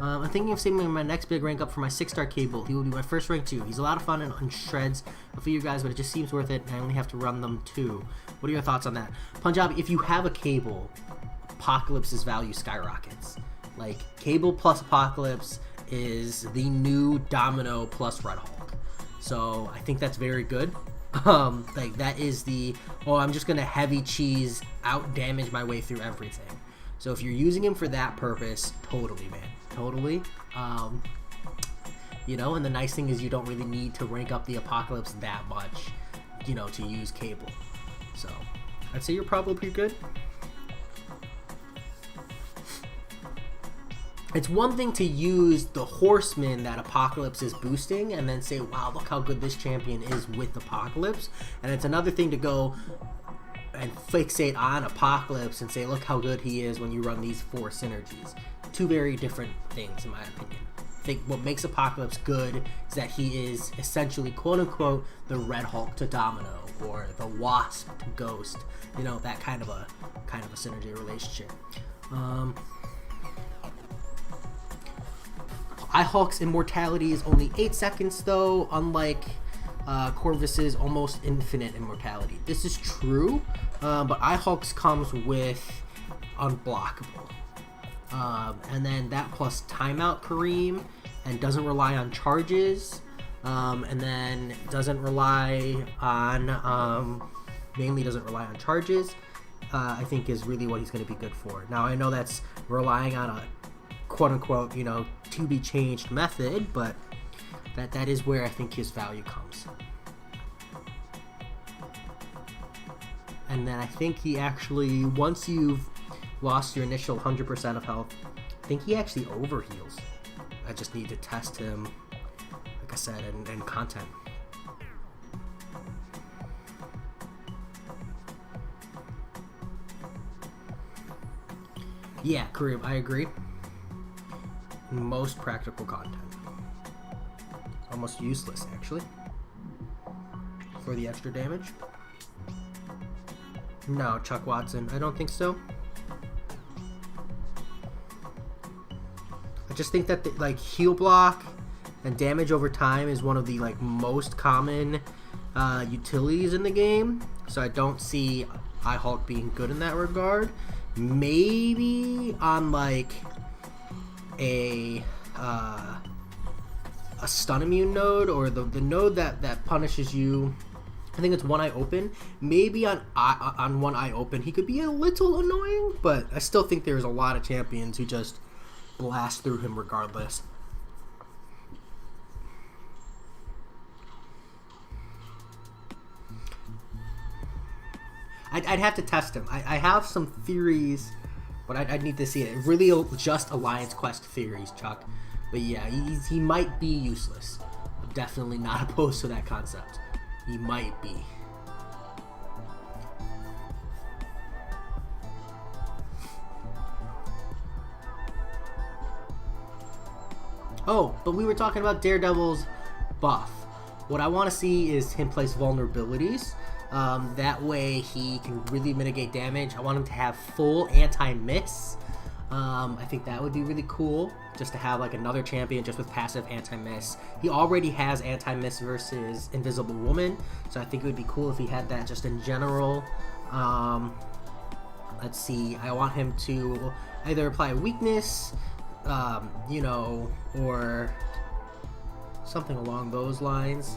I'm thinking of saving my next big rank up for my 6-star Cable. He will be my first rank too. He's a lot of fun and on shreds for you guys, but it just seems worth it, and I only have to run them too. What are your thoughts on that? Punjabi, if you have a Cable, Apocalypse's value skyrockets. Like, Cable plus Apocalypse is the new Domino plus Red Hulk. So, I think that's very good. Like, that is the, oh, I'm just gonna heavy cheese, out damage my way through everything. So, if you're using him for that purpose, totally, man. Totally. You know, and the nice thing is you don't really need to rank up the Apocalypse that much, you know, to use Cable. So, I'd say you're probably good. It's one thing to use the Horseman that Apocalypse is boosting and then say, wow, look how good this champion is with Apocalypse. And it's another thing to go and fixate on Apocalypse and say, look how good he is when you run these 4 synergies. Two very different things, in my opinion. I think what makes Apocalypse good is that he is essentially, quote-unquote, the Red Hulk to Domino, or the Wasp to Ghost. You know, that kind of a synergy relationship. iHulk's immortality is only 8 seconds, though, unlike Corvus's almost infinite immortality. This is true, but iHulk's comes with unblockable. And then that plus timeout Kareem, and doesn't rely on charges, and then doesn't rely on, mainly doesn't rely on charges, I think is really what he's going to be good for. Now, I know that's relying on a quote-unquote, you know, to be changed method, but that is where I think his value comes. And then I think he actually, once you've lost your initial 100% of health, I think he actually overheals. I just need to test him, like I said, in content. Yeah, Kareem, I agree. Most practical content. Almost useless, actually. For the extra damage. No, Chuck Watson, I don't think so. I just think that like heal block and damage over time is one of the like most common utilities in the game. So I don't see iHulk being good in that regard. Maybe on like a stun immune node, or the node that punishes you. I think it's One Eye Open. Maybe on One Eye Open he could be a little annoying, but I still think there's a lot of champions who just blast through him regardless. I'd have to test him. I have some theories, but I'd need to see it. Really just Alliance Quest theories, Chuck. But yeah, he might be useless. I'm definitely not opposed to that concept. He might be. Oh, but we were talking about Daredevil's buff. What I want to see is him place vulnerabilities. That way he can really mitigate damage. I want him to have full anti-miss. I think that would be really cool, just to have like another champion just with passive anti-miss. He already has anti-miss versus Invisible Woman, so I think it would be cool if he had that just in general. Let's see, I want him to either apply a weakness, you know, or something along those lines.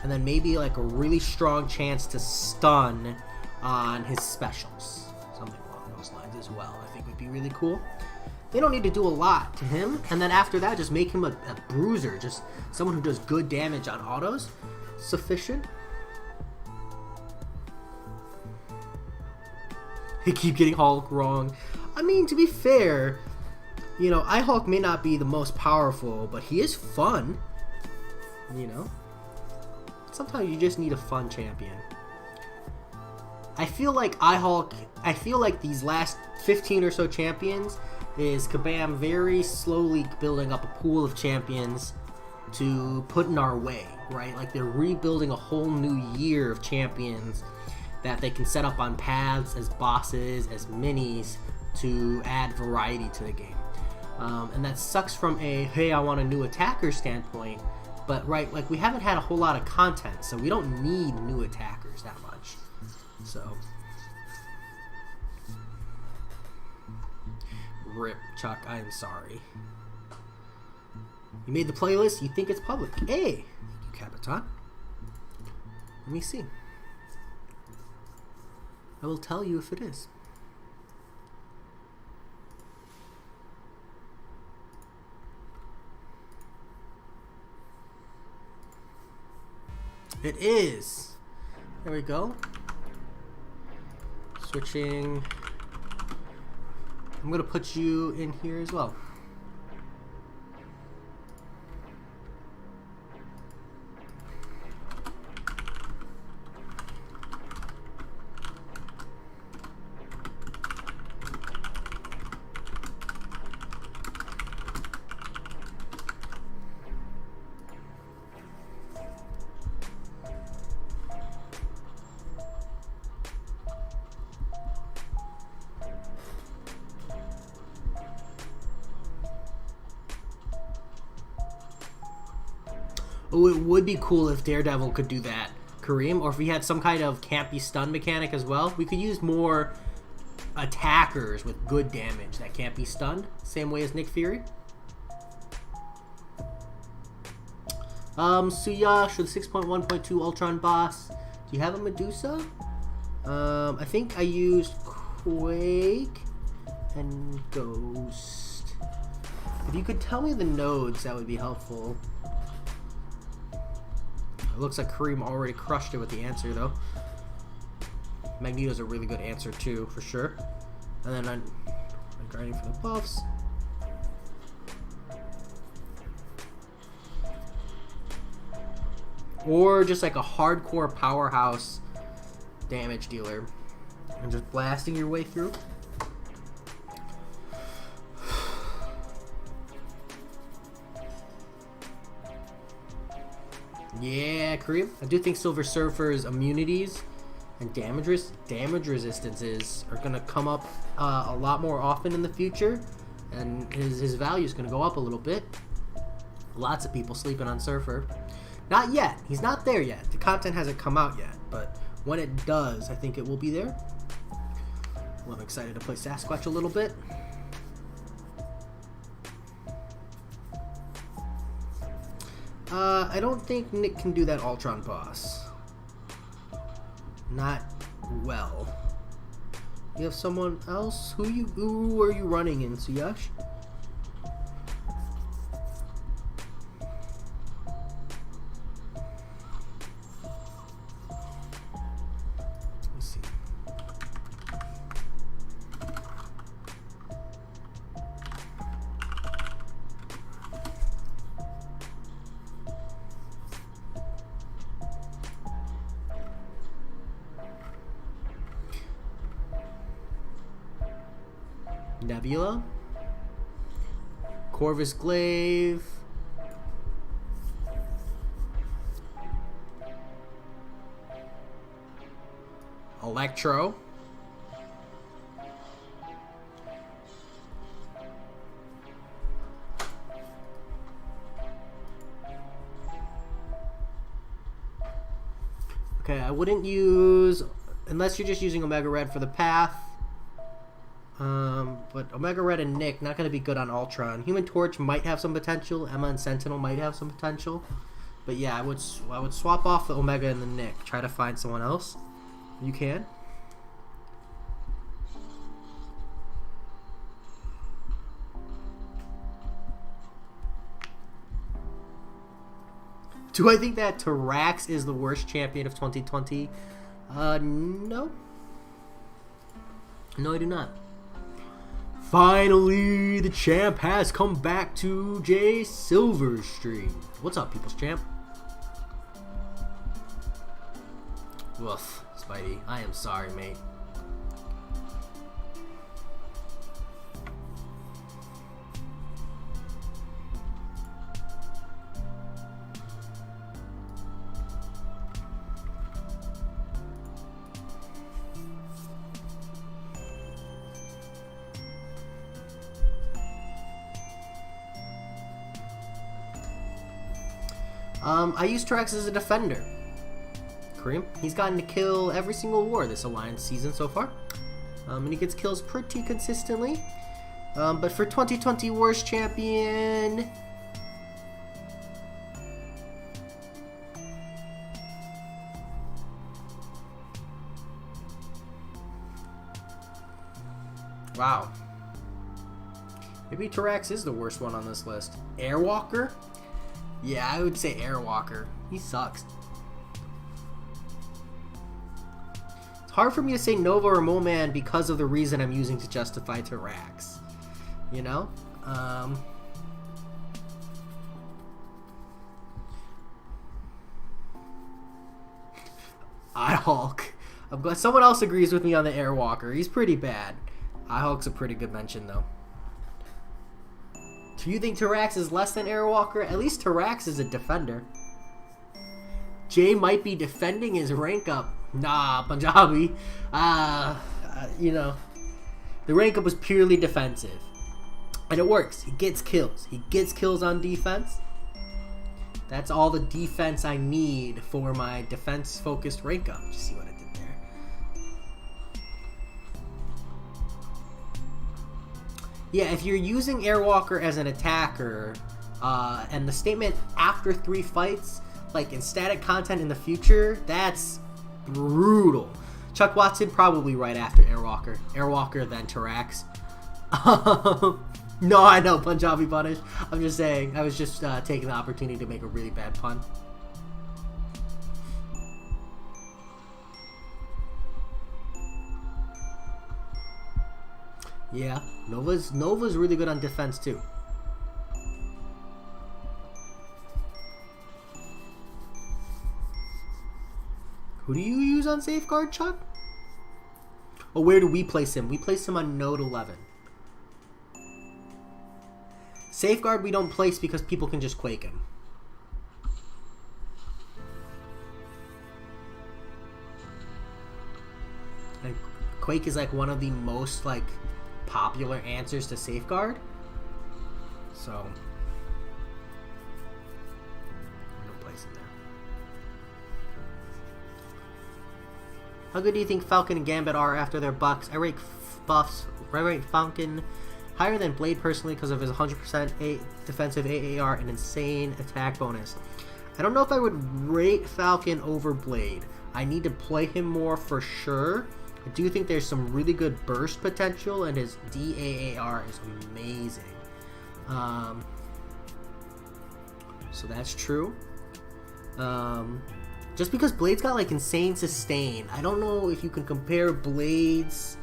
And then maybe like a really strong chance to stun on his specials. Something along those lines as well, I think would be really cool. They don't need to do a lot to him. And then after that, just make him a bruiser. Just someone who does good damage on autos. Sufficient. They keep getting Hulk wrong. I mean, to be fair, you know, Hulk may not be the most powerful, but he is fun. You know? Sometimes you just need a fun champion. I feel like I feel like these last 15 or so champions is Kabam very slowly building up a pool of champions to put in our way, right? Like they're rebuilding a whole new year of champions that they can set up on paths as bosses, as minis, to add variety to the game. And that sucks from a, hey, I want a new attacker standpoint, but right, like we haven't had a whole lot of content, so we don't need new attackers that much. So, rip, Chuck, I am sorry. You made the playlist, you think it's public. Hey, thank you, Capitan. Let me see. I will tell you if it is. It is. There we go. Switching. I'm going to put you in here as well. Oh, it would be cool if Daredevil could do that, Kareem, or if we had some kind of campy stun mechanic as well. We could use more attackers with good damage that can't be stunned, same way as Nick Fury. Suyash with 6.1.2 Ultron boss. Do you have a Medusa? I think I used Quake and Ghost. If you could tell me the nodes, that would be helpful. It looks like Kareem already crushed it with the answer, though. Magneto's a really good answer, too, for sure. And then I'm grinding for the buffs. Or just like a hardcore powerhouse damage dealer. And just blasting your way through. Yeah, Kareem. I do think Silver Surfer's immunities and damage resistances are going to come up a lot more often in the future. And his value is going to go up a little bit. Lots of people sleeping on Surfer. Not yet. He's not there yet. The content hasn't come out yet. But when it does, I think it will be there. Well, I'm excited to play Sasquatch a little bit. I don't think Nick can do that Ultron boss. Not well. You have someone else? Who are you running in, Suyash? Let's see. Nebula, Corvus Glaive, Electro. Okay, I wouldn't use, unless you're just using Omega Red for the path. But Omega Red and Nick, not going to be good on Ultron. Human Torch might have some potential. Emma and Sentinel might have some potential. But yeah, I would swap off the Omega and the Nick. Try to find someone else. You can. Do I think that Tarax is the worst champion of 2020? No. No, I do not. Finally, the champ has come back to Jay Silver's stream. What's up, People's Champ? Woof, Spidey. I am sorry, mate. I use Tarax as a defender. Kareem, he's gotten to kill every single war this Alliance season so far. And he gets kills pretty consistently. But for 2020 Wars Champion... Wow. Maybe Tarax is the worst one on this list. Airwalker? Yeah, I would say Airwalker. He sucks. It's hard for me to say Nova or Moman because of the reason I'm using to justify Tarax. You know? I-Hulk. I'm glad someone else agrees with me on the Airwalker. He's pretty bad. I-Hulk's a pretty good mention, though. Do you think Tarax is less than Airwalker? At least Tarax is a defender. Jay might be defending his rank up. Nah, Punjabi. You know, the rank up was purely defensive. And it works. He gets kills. He gets kills on defense. That's all the defense I need for my defense-focused rank up. Just see what I did there. Yeah, if you're using Airwalker as an attacker, and the statement after 3 fights, like in static content in the future, that's brutal. Chuck Watson probably right after Airwalker. Airwalker, then Tarax. No, I know, Punjabi punish. I'm just saying, I was just taking the opportunity to make a really bad pun. Yeah, Nova's really good on defense too. Who do you use on Safeguard, Chuck? Oh, where do we place him? We place him on Node 11. Safeguard we don't place because people can just Quake him. And Quake is like one of the most like popular answers to Safeguard. So no place in there. How good do you think Falcon and Gambit are after their bucks? I rate Falcon higher than Blade personally because of his 100% defensive AAR and insane attack bonus. I don't know if I would rate Falcon over Blade. I need to play him more for sure. I do think there's some really good burst potential, and his DAAR is amazing. So that's true. Just because Blade's got like insane sustain, I don't know if you can compare Blade's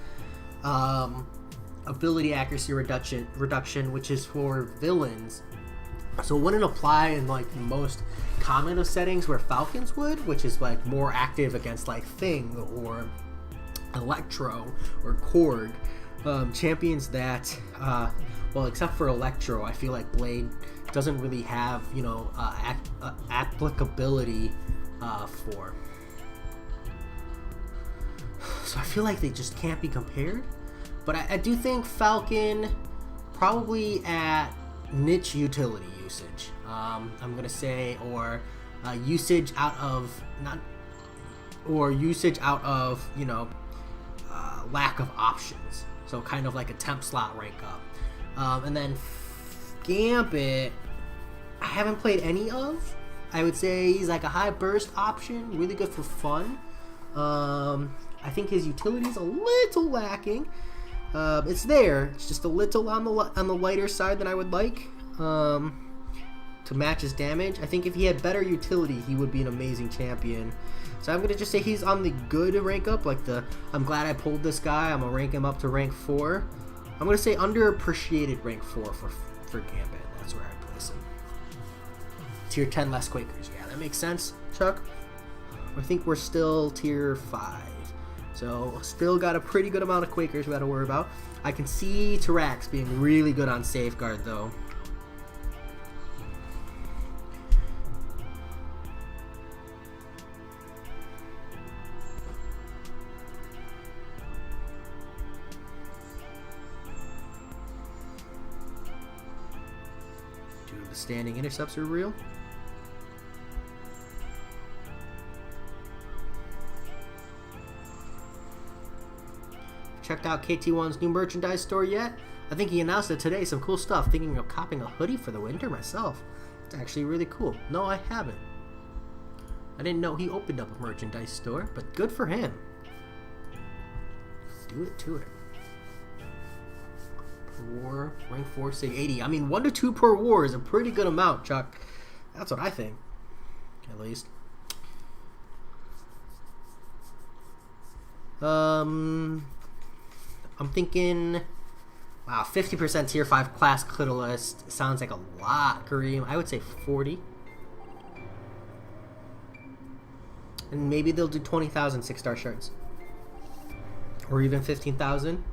ability accuracy reduction, which is for villains. So it wouldn't apply in like the most common of settings where Falcons would, which is like more active against like Thing or Electro or Korg, champions that well, except for Electro, I feel like Blade doesn't really have, you know, applicability for. So I feel like they just can't be compared. But I do think Falcon probably at niche utility usage. I'm gonna say, or usage out of you know, lack of options. So kind of like a temp slot rank up. And then Gambit, I haven't played any of. I would say he's like a high burst option, really good for fun. I think his utility is a little lacking. It's there. It's just a little on the lighter side than I would like to match his damage. I think if he had better utility, he would be an amazing champion. So I'm gonna just say he's on the good rank up, like the I'm glad I pulled this guy. I'm gonna rank him up to rank 4. I'm gonna say underappreciated rank 4 for Gambit. That's where I place him. Tier 10 less Quakers. Yeah, that makes sense, Chuck. I think we're still tier 5. So still got a pretty good amount of Quakers we got to worry about. I can see Tarax being really good on Safeguard though. Do the standing intercepts are real? Checked out KT1's new merchandise store yet? I think he announced it today. Some cool stuff. Thinking of copping a hoodie for the winter myself. It's actually really cool. No, I haven't. I didn't know he opened up a merchandise store, but good for him. Do it to it. Per war, rank 4, sig 80. I mean, 1 to 2 per war is a pretty good amount, Chuck. That's what I think, at least. I'm thinking, wow, 50% tier 5 class Clitolist sounds like a lot, Kareem. I would say 40. And maybe they'll do 20,000 6-star shirts. Or even 15,000.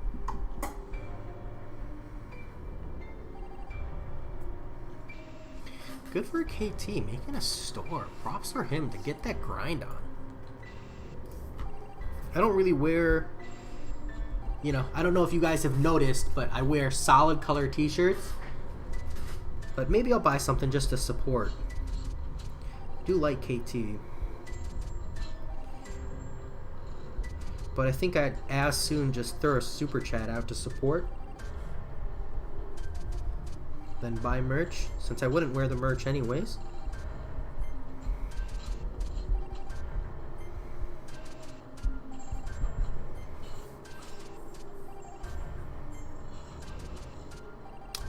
Good for KT, making a store. Props for him to get that grind on. I don't really wear... You know, I don't know if you guys have noticed, but I wear solid color t-shirts. But maybe I'll buy something just to support. I do like KT. But I think I'd as soon just throw a super chat out to support than buy merch, since I wouldn't wear the merch anyways.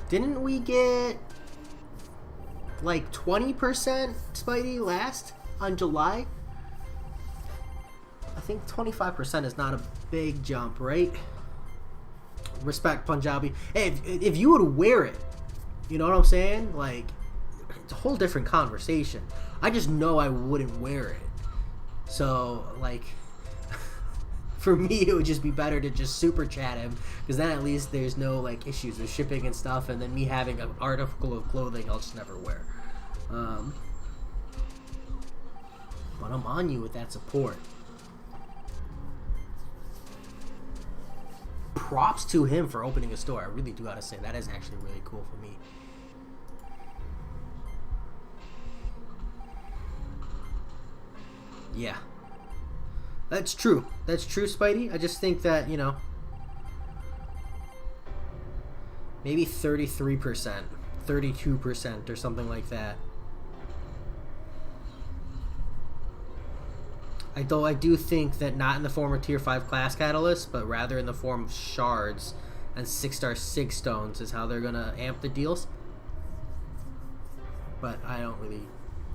Didn't we get like 20% Spidey last on July? I think 25% is not a big jump, right? Respect, Punjabi. Hey, if you would wear it, you know what I'm saying? Like, it's a whole different conversation. I just know I wouldn't wear it. So, like... For me, it would just be better to just super chat him, because then at least there's no like issues with shipping and stuff, and then me having an article of clothing I'll just never wear. But I'm on you with that support. Props to him for opening a store. I really do gotta say that is actually really cool for me. Yeah. That's true. That's true, Spidey. I just think that, you know, maybe 33%, 32% or something like that. I do think that not in the form of tier 5 class catalysts, but rather in the form of shards and 6-star sig stones is how they're gonna amp the deals. But I don't really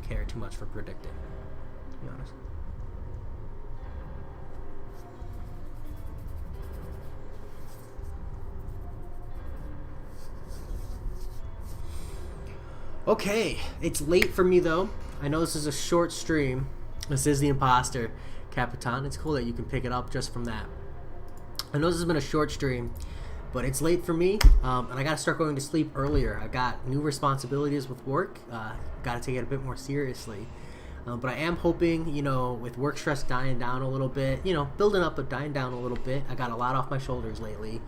care too much for predicting, to be honest. Okay, it's late for me though. I know this is a short stream. This is the imposter, Capitan. It's cool that you can pick it up just from that. I know this has been a short stream, but it's late for me, and I gotta start going to sleep earlier. I got new responsibilities with work. Gotta take it a bit more seriously. But I am hoping, you know, with work stress dying down a little bit, you know, building up but dying down a little bit. I got a lot off my shoulders lately.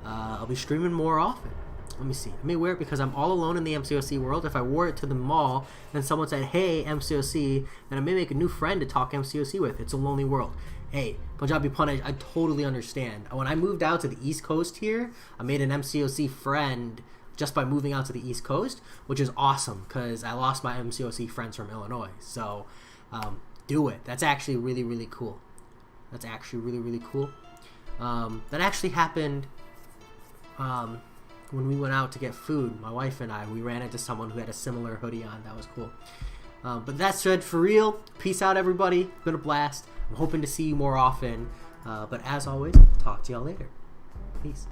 I'll be streaming more often. Let me see. I may wear it because I'm all alone in the MCOC world. If I wore it to the mall and someone said, hey, MCOC, then I may make a new friend to talk MCOC with. It's a lonely world. Hey, Punjabi Punish, I totally understand. When I moved out to the East Coast here, I made an MCOC friend just by moving out to the East Coast, which is awesome because I lost my MCOC friends from Illinois. So do it. That's actually really, really cool. That's actually really, really cool. That actually happened when we went out to get food. My wife and I, we ran into someone who had a similar hoodie on. That was cool. But that said, for real, peace out, everybody. Been a blast. I'm hoping to see you more often. But as always, talk to y'all later. Peace.